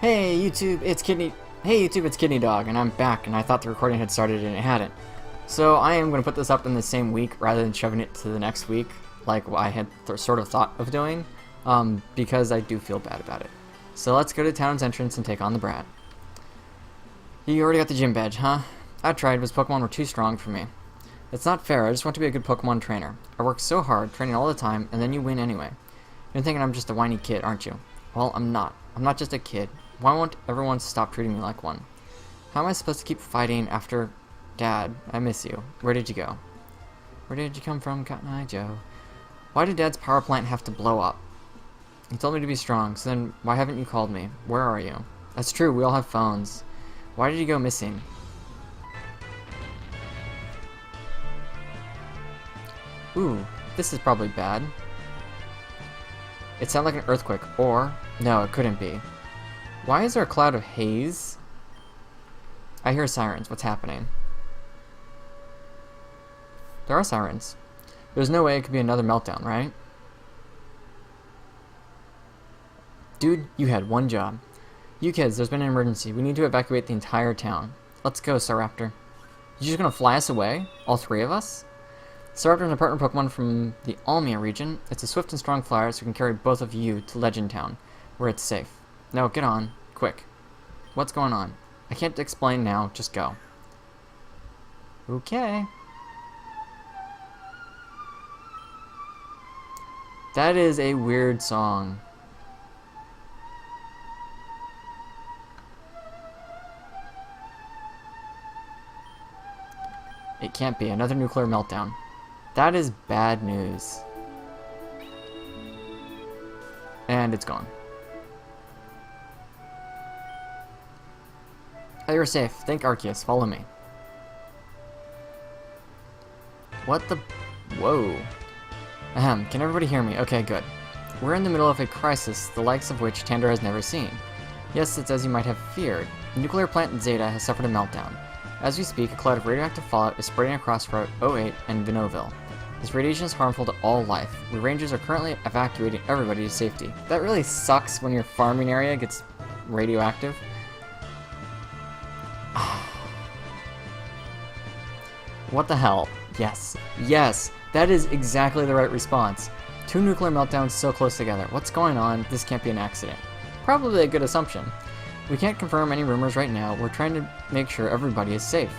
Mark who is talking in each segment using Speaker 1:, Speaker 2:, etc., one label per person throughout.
Speaker 1: Hey YouTube, it's Kidneydog, and I'm back, and I thought the recording had started and it hadn't. So I am going to put this up in the same week rather than shoving it to the next week, like I had sort of thought of doing, because I do feel bad about it. So let's go to town's entrance and take on the brat. You already got the gym badge, huh? I tried, but Pokemon were too strong for me. It's not fair, I just want to be a good Pokemon trainer. I work so hard, training all the time, and then you win anyway. You're thinking I'm just a whiny kid, aren't you? Well, I'm not. I'm not just a kid. Why won't everyone stop treating me like one? How am I supposed to keep fighting after... Dad, I miss you. Where did you go? Where did you come from, Cotton Eye Joe? Why did Dad's power plant have to blow up? He told me to be strong, so then why haven't you called me? Where are you? That's true, we all have phones. Why did you go missing? Ooh, this is probably bad. It sounded like an earthquake, or... No, it couldn't be. Why is there a cloud of haze? I hear sirens. What's happening? There are sirens. There's no way it could be another meltdown, right? Dude, you had one job. You kids, there's been an emergency. We need to evacuate the entire town. Let's go, Staraptor. You just gonna fly us away? All three of us? Staraptor is a partner Pokemon from the Almia region. It's a swift and strong flyer, so we can carry both of you to Legend Town, where it's safe. Now, get on. Quick. What's going on? I can't explain now. Just go. Okay. That is a weird song. It can't be. Another nuclear meltdown. That is bad news. And it's gone. Oh, you're safe. Thank Arceus. Follow me. What the... Whoa. Ahem. Can everybody hear me? Okay, good. We're in the middle of a crisis, the likes of which Tander has never seen. Yes, it's as you might have feared. The nuclear plant in Zeta has suffered a meltdown. As we speak, a cloud of radioactive fallout is spreading across Route 08 and Vinoville. This radiation is harmful to all life. We Rangers are currently evacuating everybody to safety. That really sucks when your farming area gets radioactive. What the hell? Yes. Yes! That is exactly the right response. Two nuclear meltdowns so close together. What's going on? This can't be an accident. Probably a good assumption. We can't confirm any rumors right now. We're trying to make sure everybody is safe.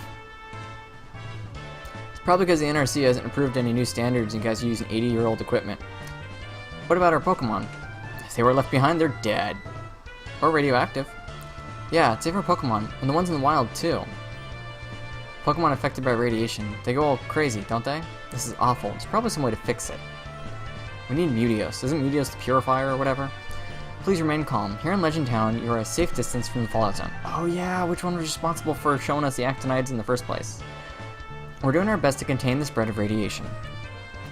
Speaker 1: It's probably because the NRC hasn't approved any new standards and you guys are using 80-year-old equipment. What about our Pokemon? If they were left behind, they're dead. Or radioactive. Yeah, save our Pokemon. And the ones in the wild, too. Pokemon affected by radiation. They go all crazy, don't they? This is awful. There's probably some way to fix it. We need Meteos. Isn't Meteos the purifier or whatever? Please remain calm. Here in Legend Town, you are a safe distance from the fallout zone. Oh yeah, which one was responsible for showing us the actinides in the first place? We're doing our best to contain the spread of radiation.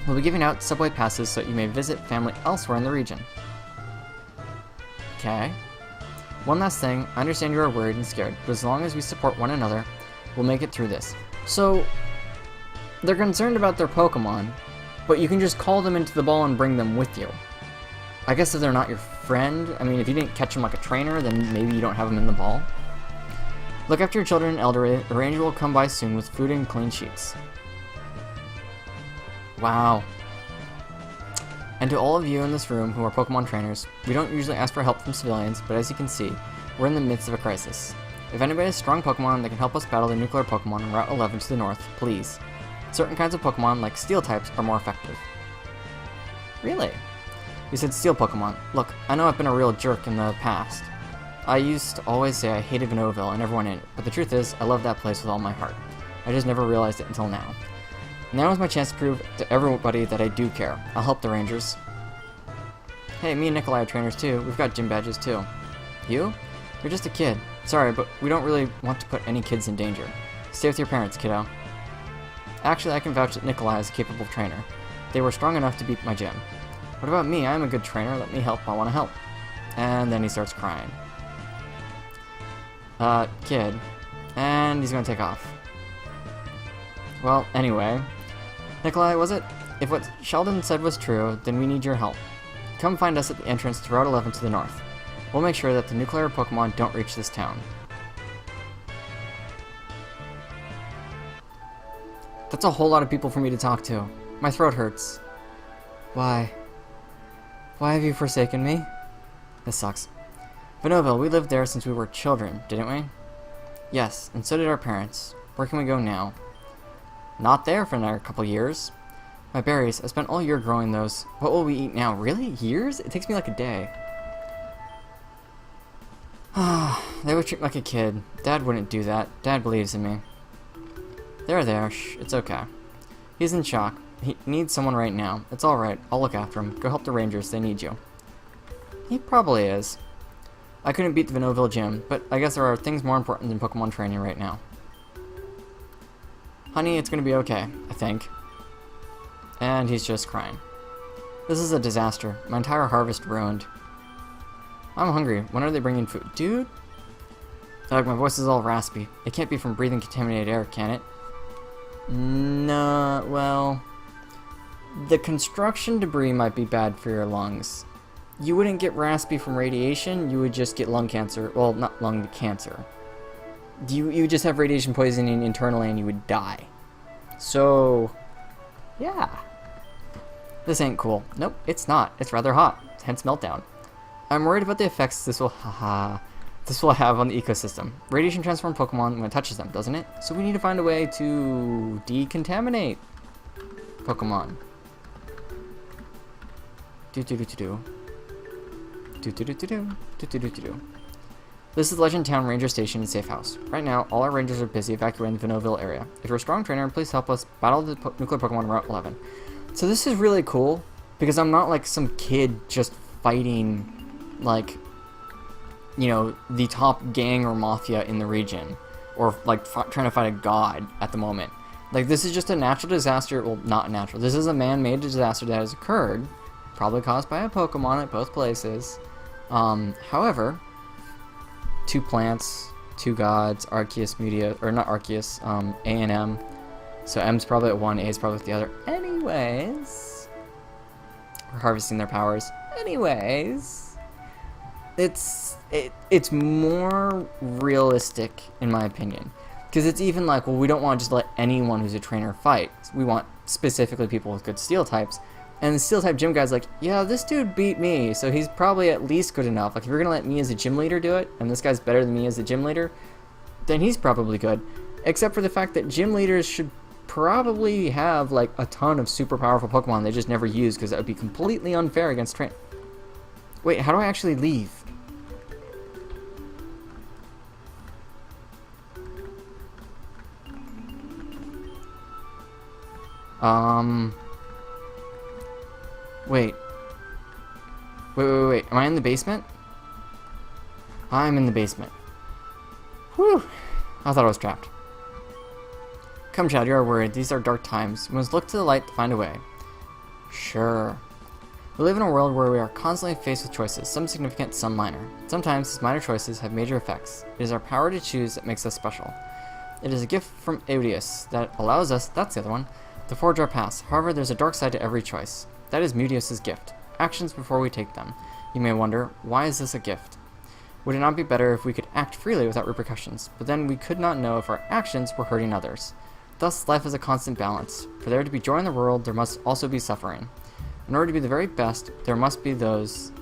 Speaker 1: We'll be giving out subway passes so that you may visit family elsewhere in the region. Okay. One last thing, I understand you are worried and scared, but as long as we support one another, we'll make it through this. So, they're concerned about their Pokemon, but you can just call them into the ball and bring them with you. I guess if they're not your friend, I mean, if you didn't catch them like a trainer, then maybe you don't have them in the ball. Look after your children and elderly. A ranger will come by soon with food and clean sheets. Wow. And to all of you in this room who are Pokemon trainers, we don't usually ask for help from civilians, but as you can see, we're in the midst of a crisis. If anybody has strong Pokemon that can help us battle the nuclear Pokemon on Route 11 to the north, please. Certain kinds of Pokemon, like Steel types, are more effective. Really? You said Steel Pokemon. Look, I know I've been a real jerk in the past. I used to always say I hated Vinoville and everyone in it, but the truth is, I love that place with all my heart. I just never realized it until now. Now is my chance to prove to everybody that I do care. I'll help the Rangers. Hey, me and Nikolai are trainers too. We've got gym badges too. You? You're just a kid. Sorry, but we don't really want to put any kids in danger. Stay with your parents, kiddo. Actually, I can vouch that Nikolai is a capable trainer. They were strong enough to beat my gym. What about me? I'm a good trainer. Let me help. I want to help. And then he starts crying. Kid. And he's gonna take off. Well, anyway. Nikolai, was it? If what Sheldon said was true, then we need your help. Come find us at the entrance to Route 11 to the north. We'll make sure that the nuclear Pokemon don't reach this town. That's a whole lot of people for me to talk to. My throat hurts. Why? Why have you forsaken me? This sucks. Venoville, we lived there since we were children, didn't we? Yes, and so did our parents. Where can we go now? Not there for another couple years. My berries, I spent all year growing those. What will we eat now? Really? Years? It takes me like a day. They would treat me like a kid. Dad wouldn't do that. Dad believes in me. There, shh, it's okay. He's in shock. He needs someone right now. It's alright, I'll look after him. Go help the Rangers, they need you. He probably is. I couldn't beat the Venoville gym, but I guess there are things more important than Pokemon training right now. Honey, it's gonna be okay, I think. And he's just crying. This is a disaster. My entire harvest ruined. I'm hungry. When are they bringing food? Dude? Doug, my voice is all raspy. It can't be from breathing contaminated air, can it? No, well... The construction debris might be bad for your lungs. You wouldn't get raspy from radiation, you would just get lung cancer. Well, not lung cancer. You would just have radiation poisoning internally and you would die. So... yeah. This ain't cool. Nope, it's not. It's rather hot. Hence meltdown. I'm worried about the effects this will have on the ecosystem. Radiation transforms Pokemon when it touches them, doesn't it? So we need to find a way to decontaminate Pokemon. This is Legend Town Ranger Station and Safe House. Right now, all our rangers are busy evacuating the Venoville area. If you're a strong trainer, please help us battle the nuclear Pokemon Route 11. So this is really cool, because I'm not like some kid just fighting, like, you know, the top gang or mafia in the region, or like trying to fight a god at the moment. Like, this is just a natural disaster. Well, not natural. This is a man-made disaster that has occurred, probably caused by a Pokemon at both places. However, 2 plants, 2 gods, Arceus, Media, or not Arceus, A and M. So M's probably at one, A's probably at the other. Anyways, we're harvesting their powers. Anyways, it's more realistic in my opinion, because it's even like, well, we don't want to just let anyone who's a trainer fight. We want specifically people with good steel types. And the steel type gym guy's like, yeah, this dude beat me, so he's probably at least good enough. Like, if you're gonna let me as a gym leader do it, and this guy's better than me as a gym leader, then he's probably good. Except for the fact that gym leaders should probably have like a ton of super powerful Pokemon they just never use, because that would be completely unfair against train. Wait, how do I actually leave? Wait. Wait. Am I in the basement? I'm in the basement. Whew. I thought I was trapped. Come, Chad, you are worried. These are dark times. We must look to the light to find a way. Sure. We live in a world where we are constantly faced with choices, some significant, some minor. Sometimes these minor choices have major effects. It is our power to choose that makes us special. It is a gift from Odious that allows us, that's the other one, to forge our paths. However, there's a dark side to every choice. That is Meteos's gift. Actions before we take them. You may wonder, why is this a gift? Would it not be better if we could act freely without repercussions? But then we could not know if our actions were hurting others. Thus, life is a constant balance. For there to be joy in the world, there must also be suffering. In order to be the very best, there must be those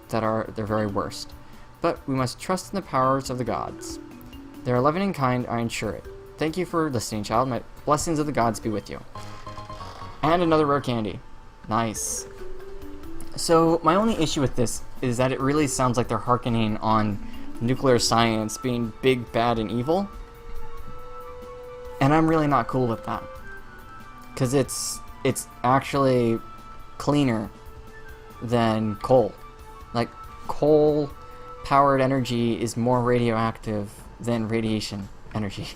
Speaker 1: that are their very worst. But we must trust in the powers of the gods. They are loving and kind, I ensure it. Thank you for listening, child. My blessings of the gods be with you. And another rare candy. Nice. So, my only issue with this is that it really sounds like they're hearkening on nuclear science being big, bad, and evil. And I'm really not cool with that. Because it's actually cleaner than coal. Like, coal-powered energy is more radioactive than radiation energy.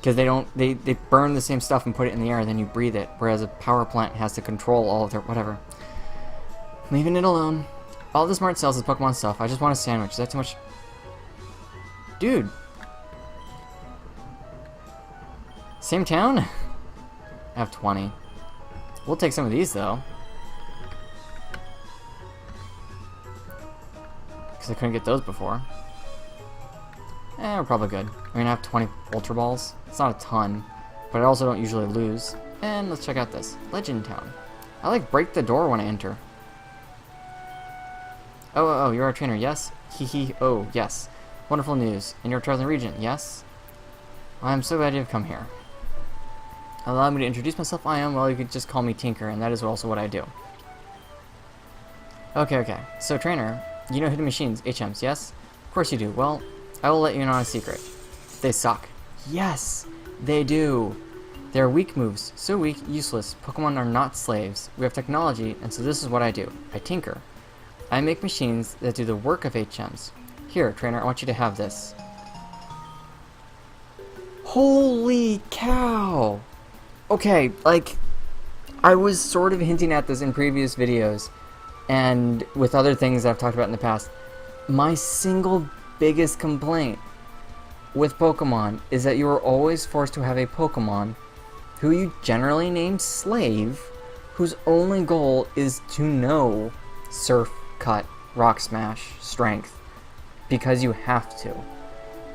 Speaker 1: Because they burn the same stuff and put it in the air, and then you breathe it. Whereas a power plant has to control all of their whatever. Leaving it alone. All the smart sells is Pokemon stuff. I just want a sandwich. Is that too much? Dude. Same town? I have 20. We'll take some of these, though. because I couldn't get those before. We're probably good. We're gonna have 20 Ultra Balls. It's not a ton, but I also don't usually lose. And let's check out this. Legend Town. I like break the door when I enter. Oh, you're our trainer, yes? Oh, yes. Wonderful news. And you're traveling region, yes? I'm so glad you've come here. Allow me to introduce myself. Well, you could just call me Tinker, and that is also what I do. Okay. So, trainer, you know hidden machines, HMs, yes? Of course you do. Well, I will let you in on a secret. They suck. Yes, they do. They're weak moves. So weak, useless. Pokemon are not slaves. We have technology, and so this is what I do. I tinker. I make machines that do the work of HMs. Here, trainer, I want you to have this. Holy cow! Okay, like, I was sort of hinting at this in previous videos, and with other things that I've talked about in the past. My single biggest complaint with Pokemon is that you are always forced to have a Pokemon who you generally name Slave, whose only goal is to know Surf, Cut, Rock Smash, Strength, because you have to.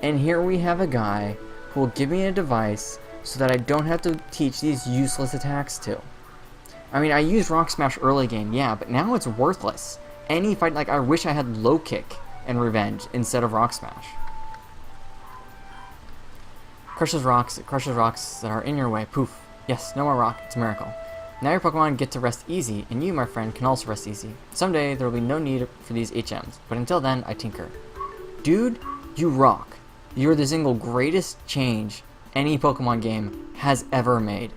Speaker 1: And here we have a guy who will give me a device so that I don't have to teach these useless attacks to. I mean, I used Rock Smash early game, yeah, but now it's worthless. Any fight, like, I wish I had Low Kick and Revenge instead of Rock Smash. Crushes rocks that are in your way. Poof. Yes, no more rock. It's a miracle. Now your Pokemon get to rest easy, and you, my friend, can also rest easy. Someday, there will be no need for these HMs, but until then, I tinker. Dude, you rock. You're the single greatest change any Pokemon game has ever made.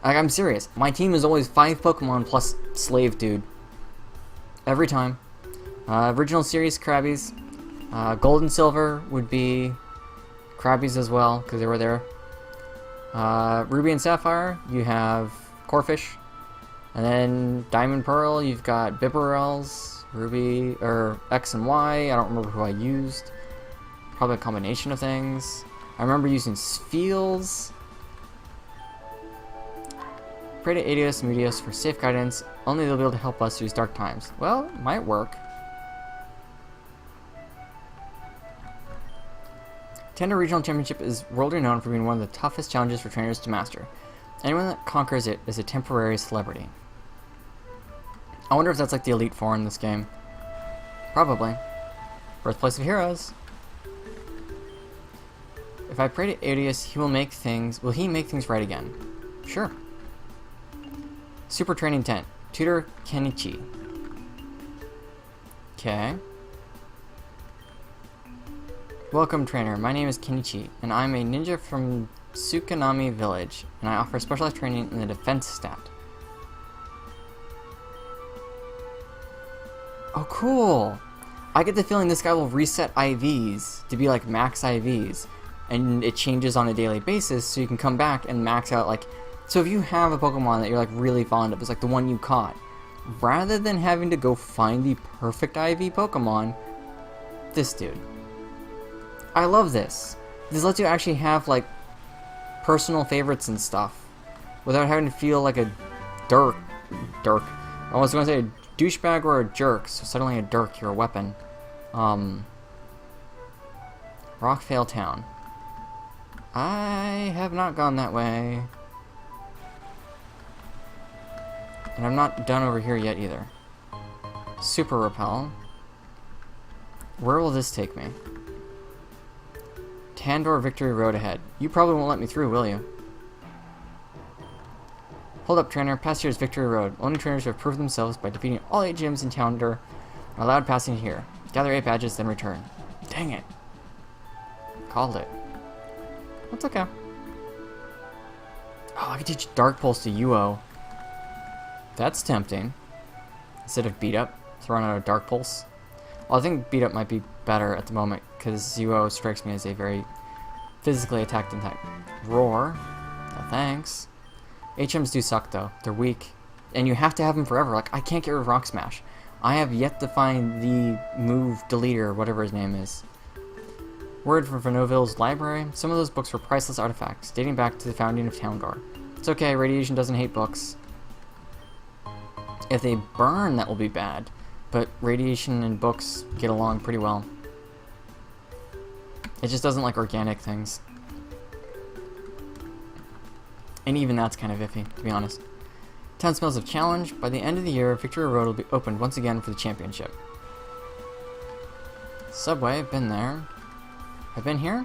Speaker 1: Like, I'm serious. My team is always 5 Pokemon plus Slave Dude. Every time. Original series, Krabbies. Gold and Silver would be Krabbies as well, because they were there. Ruby and Sapphire, you have Corphish. And then Diamond Pearl, you've got Bibberells, Ruby, or X and Y. I don't remember who I used. Probably a combination of things. I remember using Spheals. Pray to Adios and Medios for safe guidance. Only they'll be able to help us through these dark times. Well, it might work. Tender Regional Championship is worldly known for being one of the toughest challenges for trainers to master. Anyone that conquers it is a temporary celebrity. I wonder if that's like the Elite Four in this game. Probably. Birthplace of Heroes. If I pray to Adios, will he make things right again? Sure. Super Training Tent. Tutor Kenichi. Okay. Welcome, trainer. My name is Kenichi, and I'm a ninja from Tsukanami Village, and I offer specialized training in the defense stat. Oh, cool! I get the feeling this guy will reset IVs to be like max IVs, and it changes on a daily basis, so you can come back and max out, like... So if you have a Pokemon that you're like really fond of, it's like the one you caught, rather than having to go find the perfect IV Pokemon, this dude. I love this. This lets you actually have, like, personal favorites and stuff without having to feel like a dirk. I was going to say a douchebag or a jerk, so suddenly a dirk, you're a weapon. Rockvale Town. I have not gone that way. And I'm not done over here yet either. Super Repel. Where will this take me? Tandor Victory Road ahead. You probably won't let me through, will you? Hold up, trainer. Past here is Victory Road. Only trainers who have proved themselves by defeating all 8 gyms in Tandor are allowed passing here. Gather 8 badges, then return. Dang it. Called it. That's okay. Oh, I could teach Dark Pulse to Uo. That's tempting. Instead of Beat Up, throwing out a Dark Pulse. Well, I think Beat Up might be better at the moment, because Uo strikes me as a very physically attacked type. Roar. No thanks. HMs do suck, though. They're weak. And you have to have them forever. Like, I can't get rid of Rock Smash. I have yet to find the move deleter, whatever his name is. Word from Venoville's library. Some of those books were priceless artifacts, dating back to the founding of Towngor. It's okay, Radiation doesn't hate books. If they burn, that will be bad. but radiation and books get along pretty well. It just doesn't like organic things. And even that's kind of iffy, to be honest. Town smells of challenge. By the end of the year, Victoria Road will be opened once again for the championship. Subway, I've been there. I've been here?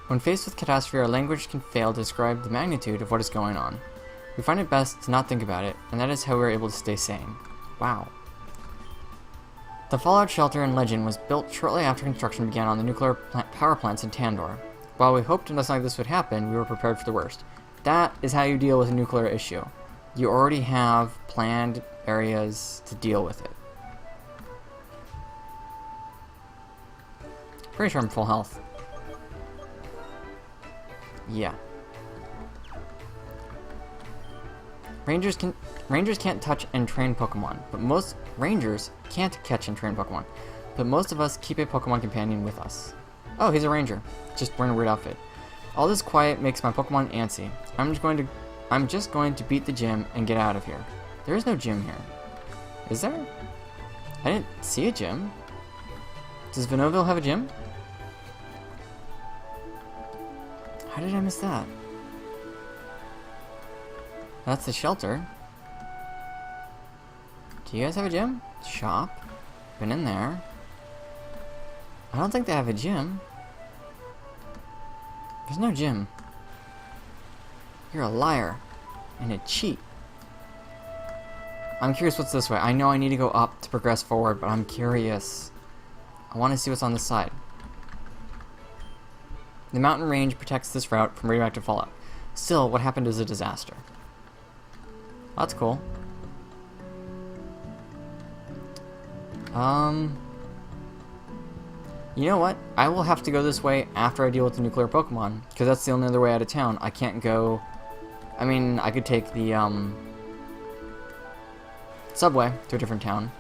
Speaker 1: When faced with catastrophe, our language can fail to describe the magnitude of what is going on. We find it best to not think about it, and that is how we are able to stay sane. Wow. The fallout shelter in Legend was built shortly after construction began on the nuclear power plants in Tandor. While we hoped nothing like this would happen, we were prepared for the worst. That is how you deal with a nuclear issue. You already have planned areas to deal with it. Pretty sure I'm full health. Yeah. Rangers can't touch and train Pokemon, but most Rangers can't catch and train Pokemon, but most of us keep a Pokemon companion with us. Oh, he's a Ranger, just wearing a weird outfit. All this quiet makes my Pokemon antsy. I'm just going to beat the gym and get out of here. There is no gym here. Is there? I didn't see a gym. Does Venoville have a gym? How did I miss that? That's the shelter. Do you guys have a gym? Shop. Been in there. I don't think they have a gym. There's no gym. You're a liar. And a cheat. I'm curious what's this way. I know I need to go up to progress forward, but I'm curious. I want to see what's on this side. The mountain range protects this route from radioactive fallout. Still, what happened is a disaster. That's cool. You know what? I will have to go this way after I deal with the nuclear Pokemon, because that's the only other way out of town. I can't go... I mean, I could take the, subway to a different town.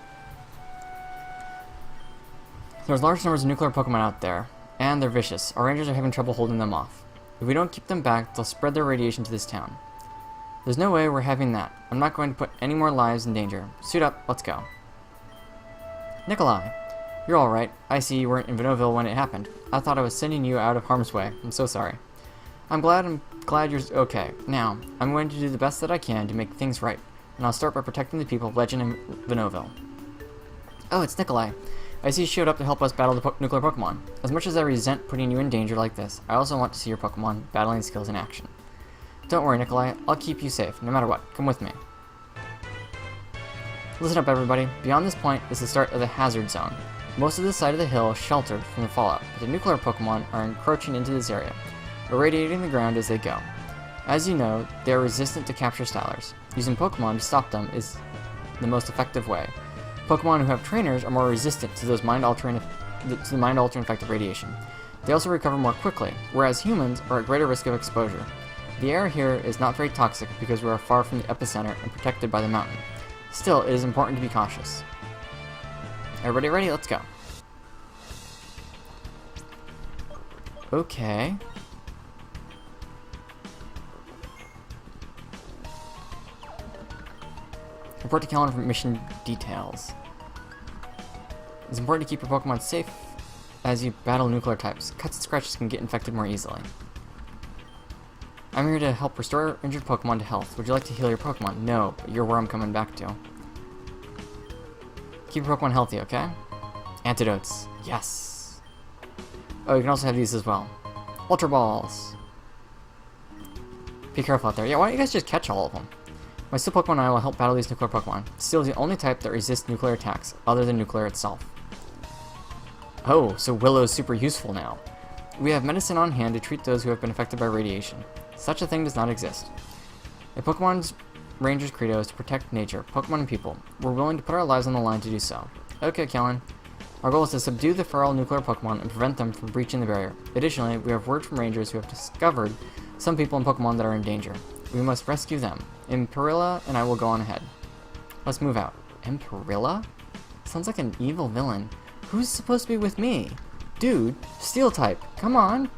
Speaker 1: There's large numbers of nuclear Pokemon out there, and they're vicious. Our rangers are having trouble holding them off. If we don't keep them back, they'll spread their radiation to this town. There's no way we're having that. I'm not going to put any more lives in danger. Suit up, let's go. Nikolai, you're alright. I see you weren't in Venoville when it happened. I thought I was sending you out of harm's way. I'm so sorry. I'm glad you're okay. Now, I'm going to do the best that I can to make things right, and I'll start by protecting the people of Legend and Venoville. Oh, it's Nikolai. I see you showed up to help us battle the nuclear Pokemon. As much as I resent putting you in danger like this, I also want to see your Pokemon battling skills in action. Don't worry, Nikolai. I'll keep you safe, no matter what. Come with me. Listen up, everybody. Beyond this point is the start of the hazard zone. Most of this side of the hill is sheltered from the fallout, but the nuclear Pokemon are encroaching into this area, irradiating the ground as they go. As you know, they are resistant to capture stylers. Using Pokemon to stop them is the most effective way. Pokemon who have trainers are more resistant to those mind-altering effect of radiation. They also recover more quickly, whereas humans are at greater risk of exposure. The air here is not very toxic because we are far from the epicenter and protected by the mountain. Still, it is important to be cautious. Everybody ready? Let's go. Okay. Report to Callan for mission details. It's important to keep your Pokemon safe as you battle nuclear types. Cuts and scratches can get infected more easily. I'm here to help restore injured Pokemon to health. Would you like to heal your Pokemon? No, but you're where I'm coming back to. Keep your Pokemon healthy, okay? Antidotes. Yes. Oh, you can also have these as well. Ultra Balls. Be careful out there. Yeah, why don't you guys just catch all of them? My Steel Pokemon and I will help battle these nuclear Pokemon. Steel is the only type that resists nuclear attacks, other than nuclear itself. Oh, so Willow's super useful now. We have medicine on hand to treat those who have been affected by radiation. Such a thing does not exist. A Pokemon's Ranger's credo is to protect nature, Pokemon, and people. We're willing to put our lives on the line to do so. Okay, Kellen. Our goal is to subdue the feral nuclear Pokemon and prevent them from breaching the barrier. Additionally, we have word from Rangers who have discovered some people and Pokemon that are in danger. We must rescue them. Imperilla and I will go on ahead. Let's move out. Imperilla? Sounds like an evil villain. Who's supposed to be with me? Dude, Steel type. Come on.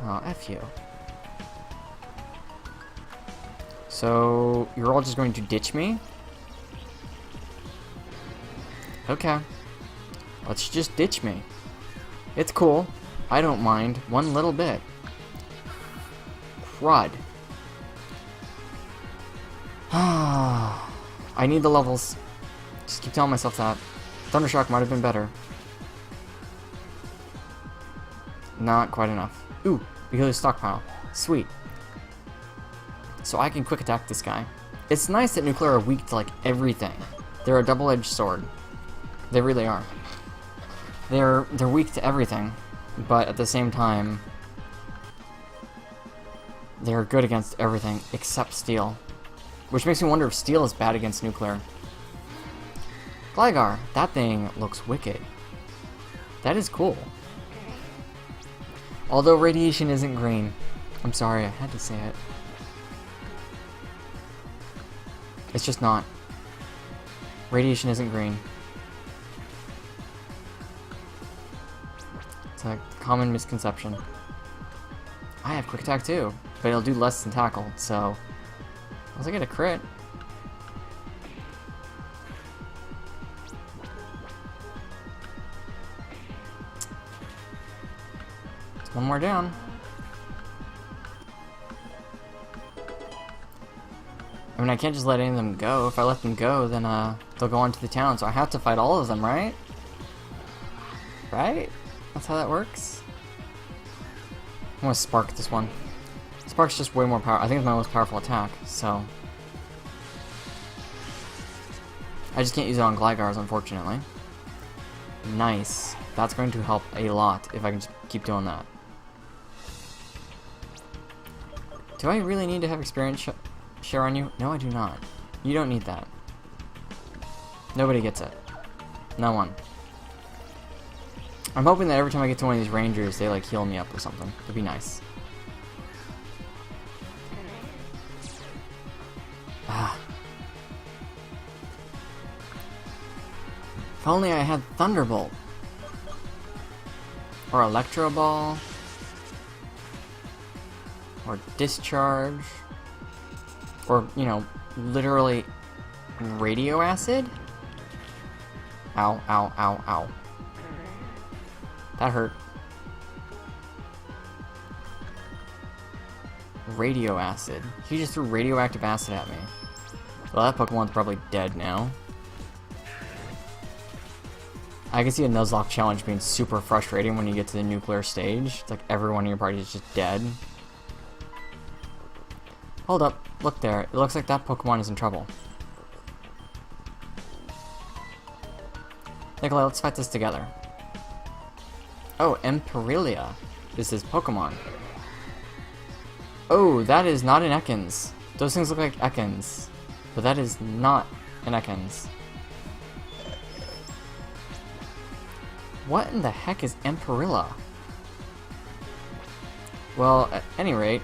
Speaker 1: Oh, F you. So, you're all just going to ditch me? Okay. Let's just ditch me. It's cool. I don't mind one little bit. Crud. I need the levels. Just keep telling myself that. Thundershock might have been better. Not quite enough. Ooh, we heal his stockpile. Sweet. So I can quick attack this guy. It's nice that nuclear are weak to like everything. They're a double-edged sword. They really are. They're weak to everything, but at the same time, they're good against everything except steel. Which makes me wonder if steel is bad against nuclear. Gligar, that thing looks wicked. That is cool. Although radiation isn't green. I'm sorry, I had to say it. It's just not. Radiation isn't green. It's a common misconception. I have quick attack too, but it'll do less than tackle, so... Unless I get a crit. It's one more down. I mean, I can't just let any of them go. If I let them go, then they'll go on to the town, so I have to fight all of them, right? Right? That's how that works? I'm gonna Spark this one. Spark's just way more power. I think it's my most powerful attack, so... I just can't use it on Glygars, unfortunately. Nice. That's going to help a lot if I can just keep doing that. Do I really need to have experience share on you? No, I do not. You don't need that. Nobody gets it. No one. I'm hoping that every time I get to one of these rangers, they like heal me up or something. That'd be nice. Ah. If only I had Thunderbolt. Or Electro Ball. Or Discharge. Or, you know, literally Radio Acid? Ow, ow, ow, ow. That hurt. Radio Acid. He just threw radioactive acid at me. Well, that Pokemon's probably dead now. I can see a Nuzlocke challenge being super frustrating when you get to the nuclear stage. It's like everyone in your party is just dead. Hold up. Look there. It looks like that Pokemon is in trouble. Nikolai, let's fight this together. Oh, Emperelia is his Pokemon. Oh, that is not an Ekans. Those things look like Ekans, but that is not an Ekans. What in the heck is Emperilla? Well, at any rate...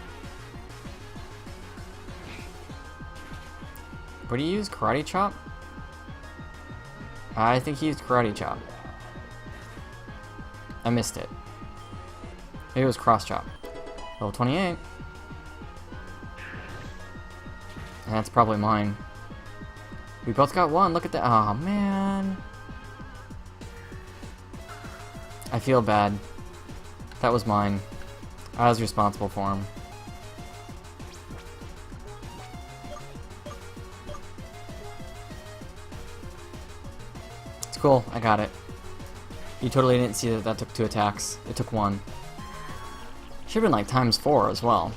Speaker 1: What do you use? Karate Chop? I think he used Karate Chop. I missed it. Maybe it was Cross Chop. Level 28. And that's probably mine. We both got one. Look at that. Oh, man. I feel bad. That was mine. I was responsible for him. It's cool. I got it. You totally didn't see that that took 2 attacks. It took 1. Should've been like ×4 as well.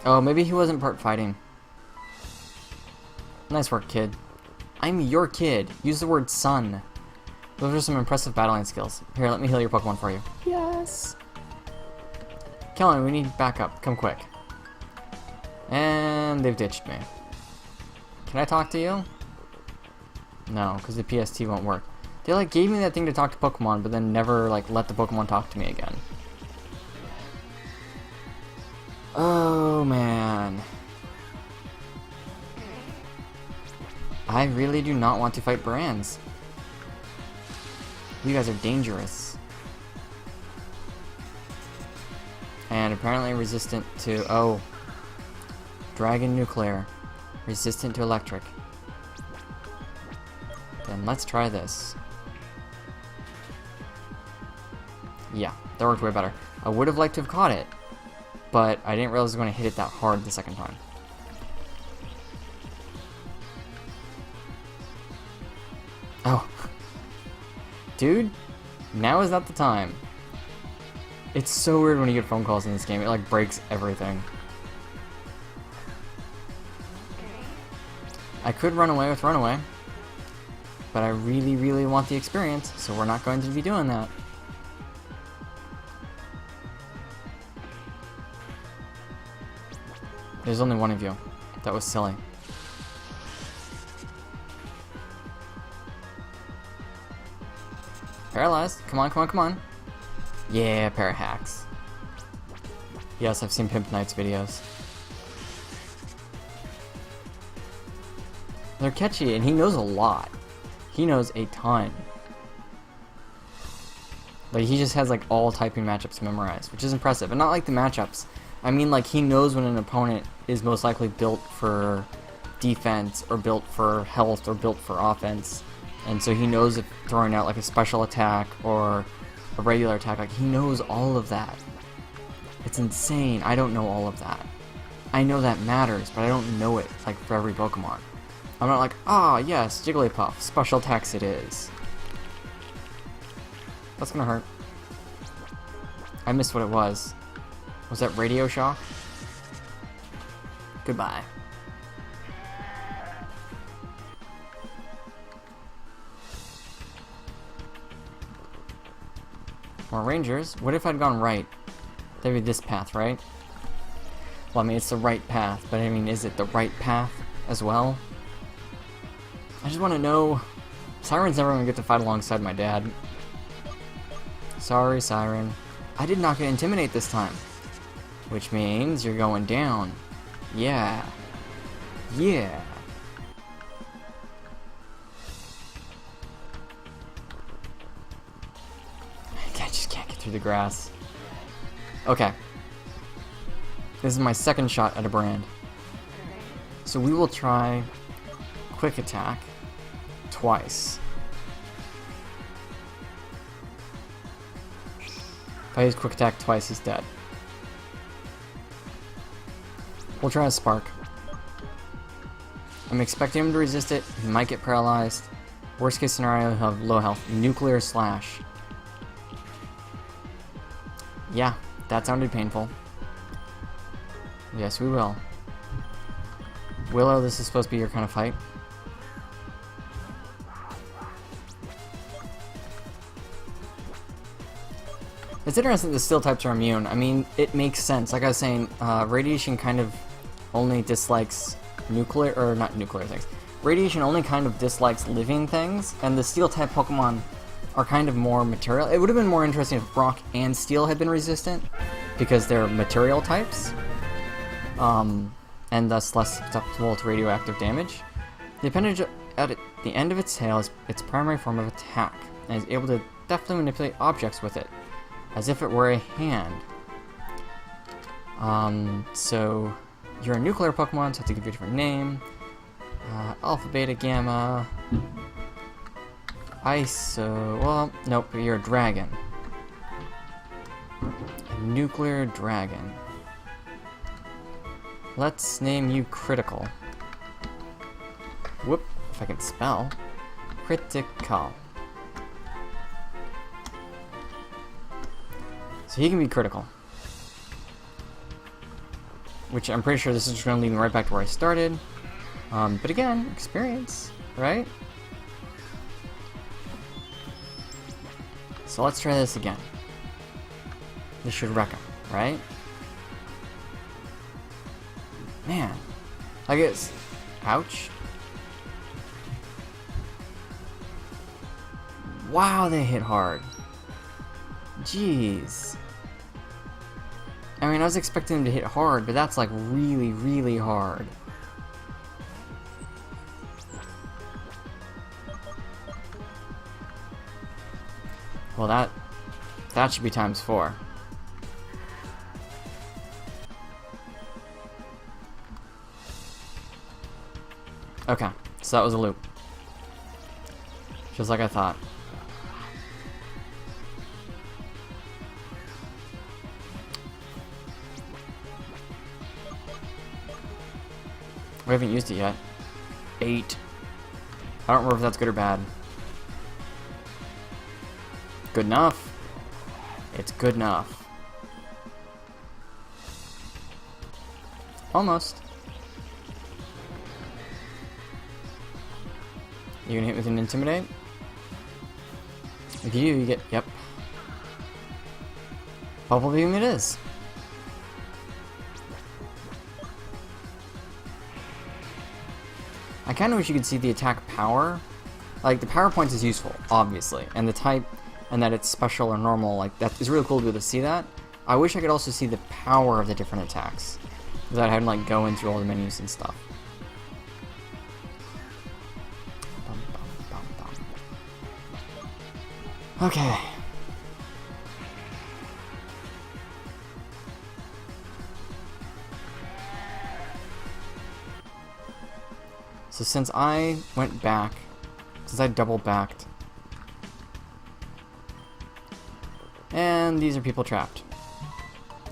Speaker 1: Oh, maybe he wasn't part fighting. Nice work, kid. I'm your kid. Use the word son. Those are some impressive battling skills. Here, let me heal your Pokemon for you. Yes! Kellen, we need backup. Come quick. And they've ditched me. Can I talk to you? No, because the PST won't work. They like gave me that thing to talk to Pokemon, but then never like let the Pokemon talk to me again. Oh man. I really do not want to fight Brands. You guys are dangerous. And apparently resistant to... Oh. Dragon Nuclear. Resistant to electric. then let's try this. Yeah, that worked way better. I would have liked to have caught it, but I didn't realize I was going to hit it that hard the second time. Oh. Dude, now is not the time. It's so weird when you get phone calls in this game. It like breaks everything. I could run away with Runaway, but I really, really want the experience, so we're not going to be doing that. There's only one of you. That was silly. Paralyzed. Come on, come on, come on. Yeah, pair of hacks. Yes, I've seen Pimp Knight's videos. They're catchy, and he knows a lot. He knows a ton. Like, he just has, like, all typing matchups memorized, which is impressive. And not like the matchups. I mean, like, he knows when an opponent is most likely built for defense, or built for health, or built for offense. And so he knows if throwing out, like, a special attack, or a regular attack. Like, he knows all of that. It's insane. I don't know all of that. I know that matters, but I don't know it, like, for every Pokemon. I'm not like, ah, yes, Jigglypuff, special attacks it is. That's gonna hurt. I missed what it was. Was that Radio Shock? Goodbye. More Rangers. What if I'd gone right? That'd be this path, right? Well, I mean, it's the right path, but I mean, is it the right path as well? I just want to know. Siren's never going to get to fight alongside my dad. Sorry, Siren. I did not get Intimidate this time. Which means you're going down. Yeah. Yeah. I just can't get through the grass. Okay. This is my second shot at a brand. So we will try Quick Attack twice. If I use Quick Attack twice, he's dead. We'll try a Spark. I'm expecting him to resist it. He might get paralyzed. Worst case scenario, he'll have low health. Nuclear Slash. Yeah, that sounded painful. Yes, we will. Willow, this is supposed to be your kind of fight. It's interesting that the steel types are immune. I mean, it makes sense. Like I was saying, radiation kind of only dislikes nuclear, or not nuclear things. Radiation only kind of dislikes living things, and the steel type Pokemon are kind of more material. It would have been more interesting if Brock and Steel had been resistant, because they're material types, and thus less susceptible to radioactive damage. The appendage at the end of its tail is its primary form of attack, and is able to deftly manipulate objects with it, as if it were a hand. So you're a nuclear Pokemon, so I have to give you a different name. Alpha, Beta, Gamma. Iso. Well, nope, you're a dragon. A nuclear dragon. Let's name you Critical. Whoop, if I can spell. Critical. So he can be critical. Which I'm pretty sure this is just going to lead me right back to where I started. But again, experience, right? So let's try this again. This should wreck him, right? Man. I guess. Ouch. Wow, they hit hard. Jeez. I mean, I was expecting him to hit hard, but that's like really, really hard. Well, that should be times 4. Okay, so that was a loop. Just like I thought. We haven't used it yet. 8. I don't remember if that's good or bad. Good enough. It's good enough. Almost. You gonna hit with an Intimidate? If you do, you get... Yep. Bubble Beam it is. I kind of wish you could see the attack power. Like, the power points is useful, obviously. And the type, and that it's special or normal, like, that is really cool to be able to see that. I wish I could also see the power of the different attacks, without having to, like, go in through all the menus and stuff. Okay. So since I went back, since I double backed, and these are people trapped.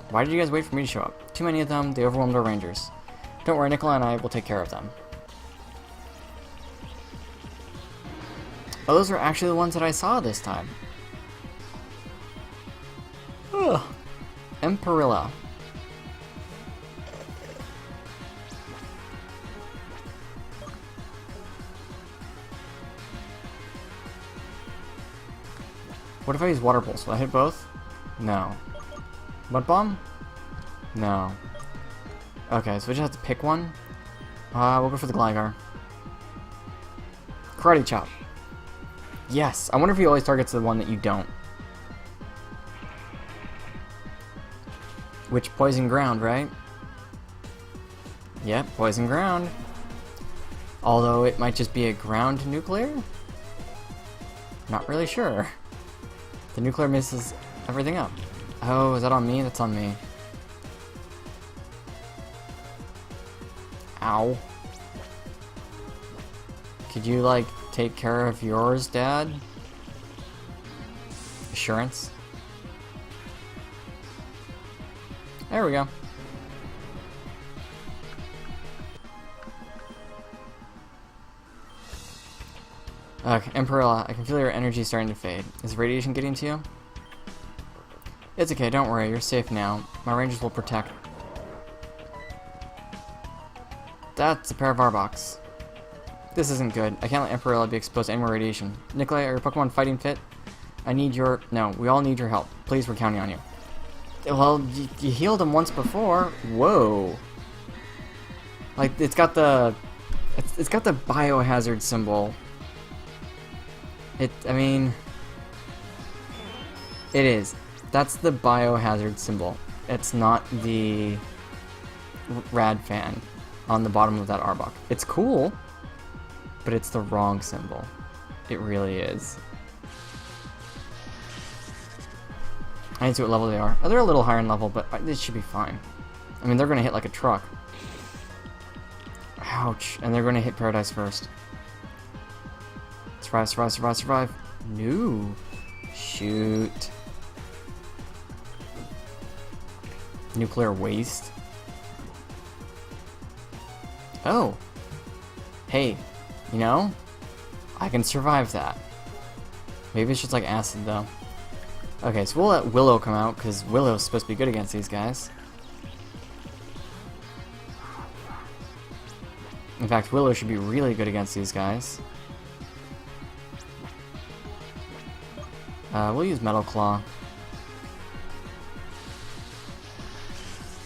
Speaker 1: Why did you guys wait for me to show up? Too many of them, they overwhelmed our rangers. Don't worry, Nikolai and I will take care of them. Oh, those were actually the ones that I saw this time. Ugh. Emperilla. What if I use Water Pulse? Will I hit both? No. Mud Bomb? No. Okay, so we just have to pick one. We'll go for the Gligar. Karate Chop. Yes! I wonder if he always targets the one that you don't. Which Poison Ground, right? Yep, Poison Ground. Although it might just be a ground nuclear? Not really sure. The nuclear misses everything up. Oh, is that on me? That's on me. Ow. Could you, like, take care of yours, Dad? Assurance. There we go. Okay, Emperilla, I can feel your energy starting to fade. Is radiation getting to you? It's okay, don't worry, you're safe now. My rangers will protect. That's a pair of Arboks. This isn't good. I can't let Emperilla be exposed to any more radiation. Nikolai, are your Pokemon fighting fit? I need your... No, we all need your help. Please, we're counting on you. Well, you healed him once before. Whoa. Like, it's got the... It's got the biohazard symbol. I mean... It is. That's the biohazard symbol. It's not the rad fan on the bottom of that Arbok. It's cool, but it's the wrong symbol. It really is. I need to see what level they are. Oh, they're a little higher in level, but this should be fine. I mean, they're going to hit like a truck. Ouch. And they're going to hit Paradise first. Survive, survive, survive, survive. No. Shoot. Nuclear waste. Oh. Hey. You know? I can survive that. Maybe it's just like acid, though. Okay, so we'll let Willow come out, because Willow's supposed to be good against these guys. In fact, Willow should be really good against these guys. We'll use Metal Claw.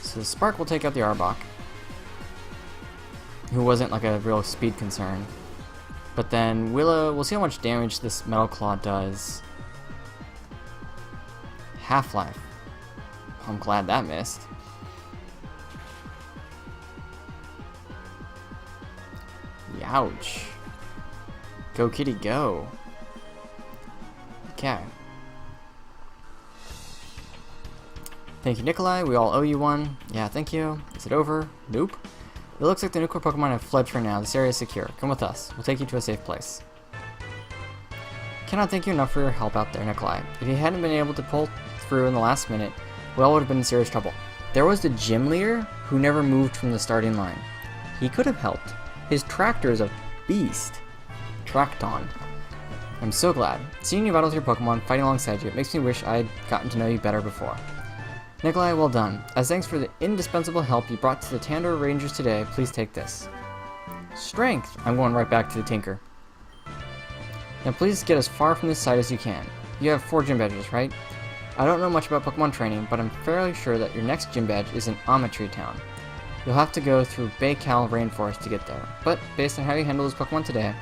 Speaker 1: So Spark will take out the Arbok, who wasn't like a real speed concern. But then Willow, we'll see how much damage this Metal Claw does. Half-Life. I'm glad that missed. Ouch. Go kitty go. Okay. Thank you, Nikolai. We all owe you one. Yeah, thank you. Is it over? Nope. It looks like the nuclear Pokemon have fled for now. This area is secure. Come with us. We'll take you to a safe place. Cannot thank you enough for your help out there, Nikolai. If you hadn't been able to pull through in the last minute, we all would have been in serious trouble. There was the gym leader who never moved from the starting line. He could have helped. His tractor is a beast. Tracton. I'm so glad. Seeing you battle with your Pokemon, fighting alongside you, it makes me wish I had gotten to know you better before. Nikolai, well done. As thanks for the indispensable help you brought to the Tandor Rangers today, please take this. Strength. I'm going right back to the Tinker. Now please get as far from this site as you can. You have 4 gym badges, right? I don't know much about Pokemon training, but I'm fairly sure that your next gym badge is in Amatri Town. You'll have to go through Baikal Rainforest to get there, but based on how you handle those Pokemon today,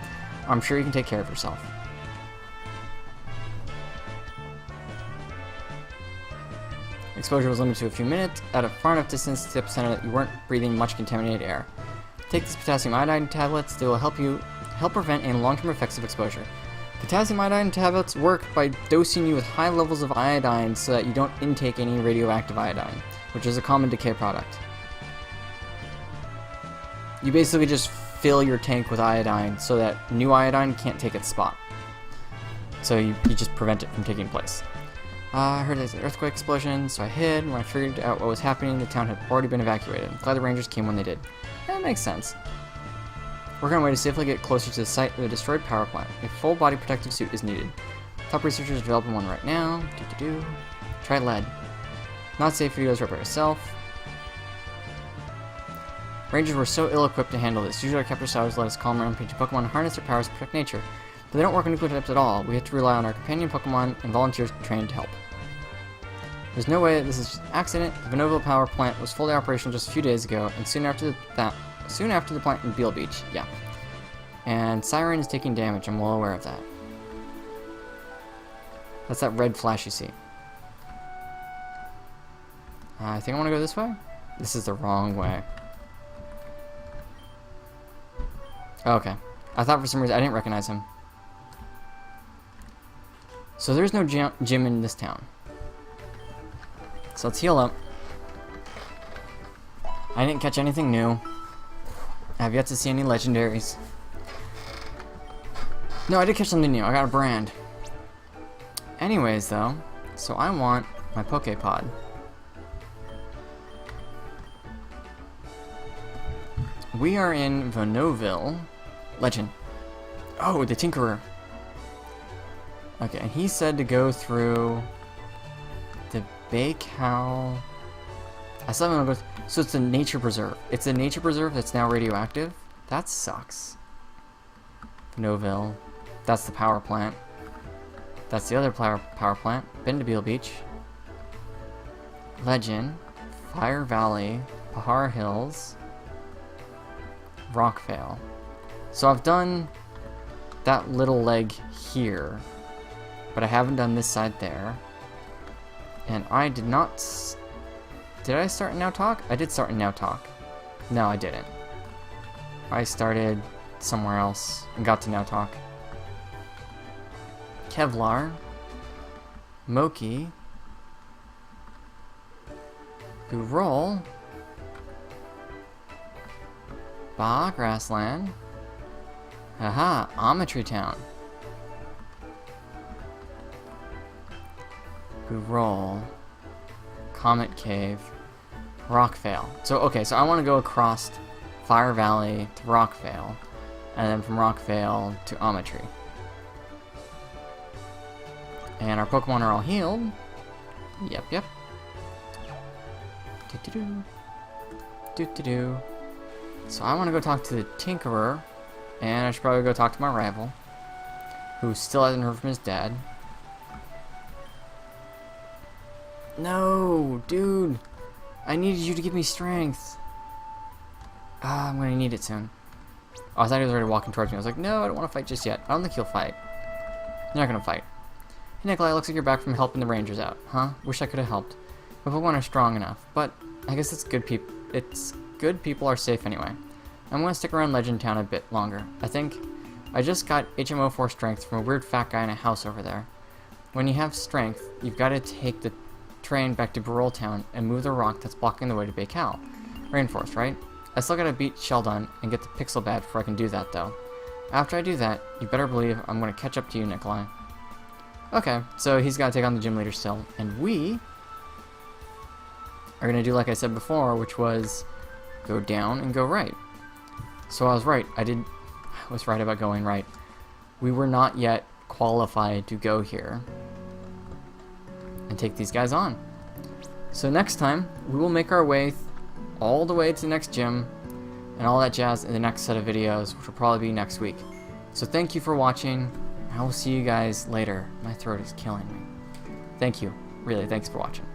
Speaker 1: I'm sure you can take care of yourself. Exposure was limited to a few minutes, at a far enough distance to the epicenter that you weren't breathing much contaminated air. Take these potassium iodine tablets, they will help prevent any long-term effects of exposure. Potassium iodine tablets work by dosing you with high levels of iodine so that you don't intake any radioactive iodine, which is a common decay product. You basically just fill your tank with iodine so that new iodine can't take its spot. So you just prevent it from taking place. I heard there's an earthquake explosion, so I hid. When I figured out what was happening, the town had already been evacuated. I'm glad the Rangers came when they did. That makes sense. Working on a way to safely get closer to the site of the destroyed power plant. A full body protective suit is needed. Top researchers are developing one right now. Try lead. Not safe for you guys right by yourself. Rangers were so ill-equipped to handle this. Usually our capture saws let us calm around PG Pokemon and harness their powers to protect nature. But they don't work on nuclear types at all. We have to rely on our companion Pokemon and volunteers trained to help. There's no way that this is just an accident. The Venoville power plant was fully operational just a few days ago, and soon after the plant in Beale Beach, yeah. And Siren is taking damage, I'm well aware of that. That's that red flash you see. I think I want to go this way? This is the wrong way. Okay. I thought for some reason I didn't recognize him. So there's no gym in this town. So let's heal up. I didn't catch anything new. I have yet to see any legendaries. No, I did catch something new. I got a brand. Anyways, though, so I want my Poképod. We are in Venoville. Legend. Oh, the Tinkerer. Okay, and he said to go through the Baikal. I still haven't gone. So it's a nature preserve. It's a nature preserve that's now radioactive. That sucks. Venoville. That's the power plant. That's the other power plant. Been to Beale Beach. Legend. Fire Valley. Pahar Hills. Rockvale. So I've done that little leg here, but I haven't done this side there. And I did not... Did I start in Now Talk? I did start in Now Talk. No, I didn't. I started somewhere else and got to Now Talk. Kevlar. Moki. Burol. Ba, Grassland. Haha, Amatri Town. Burol. Comet Cave. Rockvale. So, okay, so I want to go across Fire Valley to Rockvale, and then from Rockvale to Amatri. And our Pokemon are all healed. Yep. Do-do-do. Do-do-do. So I want to go talk to the Tinkerer, and I should probably go talk to my rival, who still hasn't heard from his dad. No, dude. I needed you to give me strength. I'm gonna need it soon. Oh, I thought he was already walking towards me. I was like, no, I don't want to fight just yet. I don't think he'll fight. You're not gonna fight. Hey, Nikolai, looks like you're back from helping the Rangers out, huh? Wish I could have helped. My Pokemon are strong enough, but I guess it's good people are safe anyway. I'm gonna stick around Legend Town a bit longer. I think I just got HM04 strength from a weird fat guy in a house over there. When you have strength, you've got to take the train back to Burol Town and move the rock that's blocking the way to Baikal Rainforest, right? I still gotta beat Sheldon and get the Pixel Badge before I can do that, though. After I do that, you better believe I'm gonna catch up to you, Nikolai. Okay, so he's got to take on the gym leader still. And we are going to do like I said before, which was go down and go right. So I was right. I was right about going right. We were not yet qualified to go here and take these guys on. So next time, we will make our way all the way to the next gym and all that jazz in the next set of videos, which will probably be next week. So thank you for watching. I will see you guys later. My throat is killing me. Thank you. Really, thanks for watching.